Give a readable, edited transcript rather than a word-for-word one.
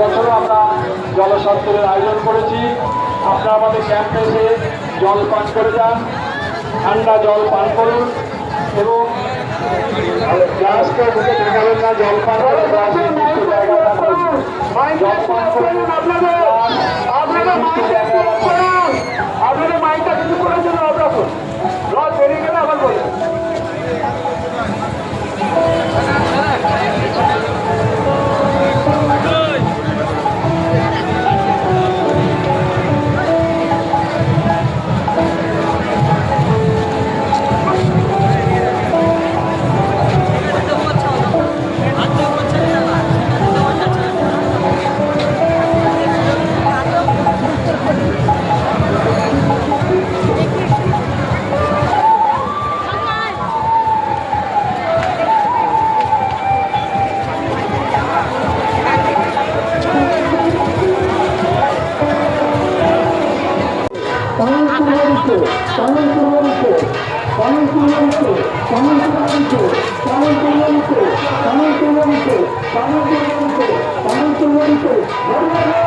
বছরও আমরা জল সত্তরের আয়োজন করেছি। আপনারা আমাদের ক্যাম্পে এসে জল পান করে যান, ঠান্ডা জল পান করুন এবং গ্লাসকে ঢুকে ঢেকাবেন না, জল পান করে গ্লাসের নির্দিষ্ট জায়গা থাকুন। জল পান করুন, আপনাদের মাইকটা কিছু করার জন্য রাখুন, জল বেরিয়ে গেলে আবার বলুন। Vamos